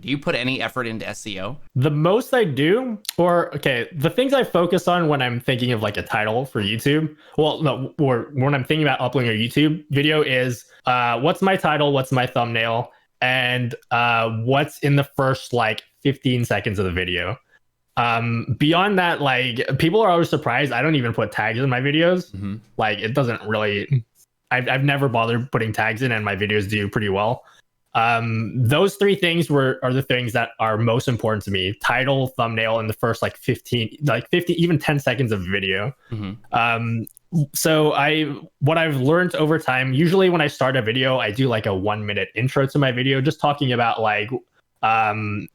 Do you put any effort into SEO? The most I do, the things I focus on when I'm thinking of like a title for YouTube, well, no, or when I'm thinking about uploading a YouTube video is what's my title, what's my thumbnail, and what's in the first like 15 seconds of the video. Beyond that, like people are always surprised I don't even put tags in my videos. Like it doesn't really, I've never bothered putting tags in, and my videos do pretty well. Those three things are the things that are most important to me: title, thumbnail, and the first like 15, like 50, even 10 seconds of video. So what I've learned over time, usually when I start a video, I do like a 1-minute intro to my video, just talking about like, I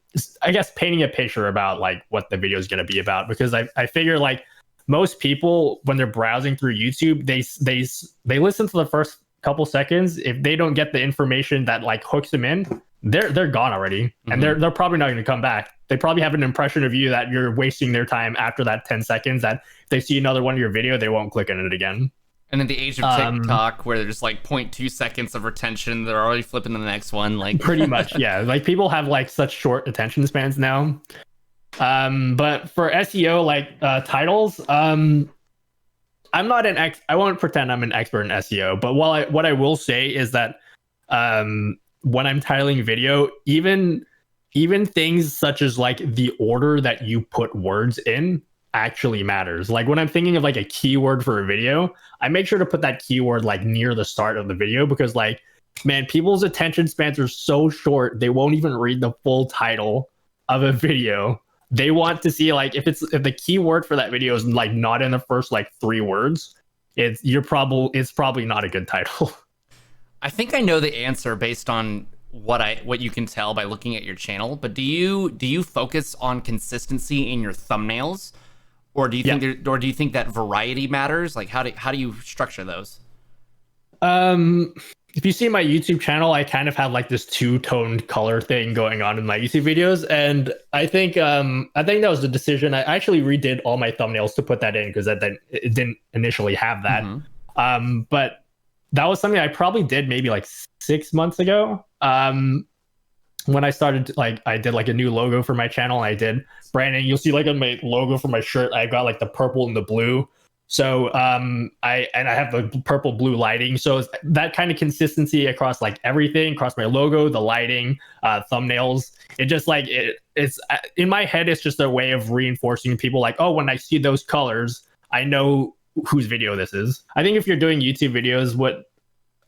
guess painting a picture about like what the video is going to be about, because I figure like most people when they're browsing through YouTube, they listen to the first couple seconds. If they don't get the information that like hooks them in, they're gone already, and they're probably not going to come back. They probably have an impression of you that you're wasting their time after that 10 seconds, that if they see another one of your video, they won't click on it again. And in the age of TikTok, where there's like 0.2 seconds of retention, they're already flipping to the next one. Like pretty much, yeah. Like people have like such short attention spans now. But for SEO, like titles, I'm not I won't pretend I'm an expert in SEO, but what I will say is that when I'm titling video, even things such as like the order that you put words in actually matters. Like when I'm thinking of like a keyword for a video, I make sure to put that keyword like near the start of the video, because like, man, people's attention spans are so short, they won't even read the full title of a video. They want to see like if the keyword for that video is like not in the first like 3 words, it's probably not a good title. I think I know the answer based on what you can tell by looking at your channel, but do you focus on consistency in your thumbnails, or do you think that variety matters? Like how do you structure those? If you see my YouTube channel, I kind of have like this 2-toned color thing going on in my YouTube videos, and I think that was the decision. I actually redid all my thumbnails to put that in, because it didn't initially have that. But that was something I probably did maybe like 6 months ago. When I started, like I did like a new logo for my channel. I did branding. You'll see like on my logo for my shirt, I've got like the purple and the blue. So I have the purple blue lighting. So that kind of consistency across like everything, across my logo, the lighting, thumbnails. It just like it's in my head. It's just a way of reinforcing people like, oh, when I see those colors, I know whose video this is. I think if you're doing YouTube videos, what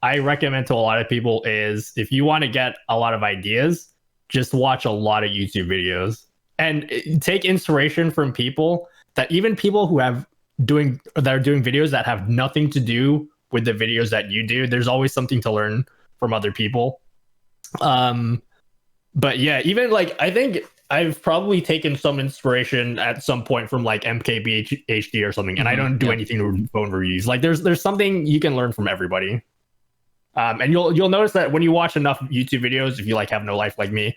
I recommend to a lot of people is, if you want to get a lot of ideas, just watch a lot of YouTube videos and take inspiration from people even people who are doing videos that have nothing to do with the videos that you do. There's always something to learn from other people. But yeah, even like I think I've probably taken some inspiration at some point from like MKBHD or something, and I don't do anything to phone reviews. Like there's something you can learn from everybody. And you'll notice that when you watch enough YouTube videos, if you like have no life like me,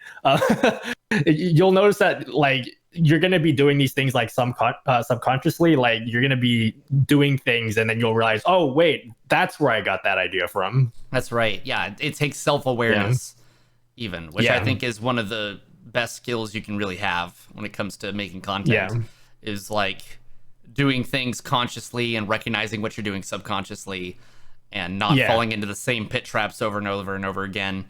you'll notice that like you're going to be doing these things like subconsciously. Like you're going to be doing things, and then you'll realize, oh wait, that's where I got that idea from. That's right. Yeah, it takes self-awareness, even, which I think is one of the best skills you can really have when it comes to making content. Is like doing things consciously and recognizing what you're doing subconsciously, and not falling into the same pit traps over and over and over again.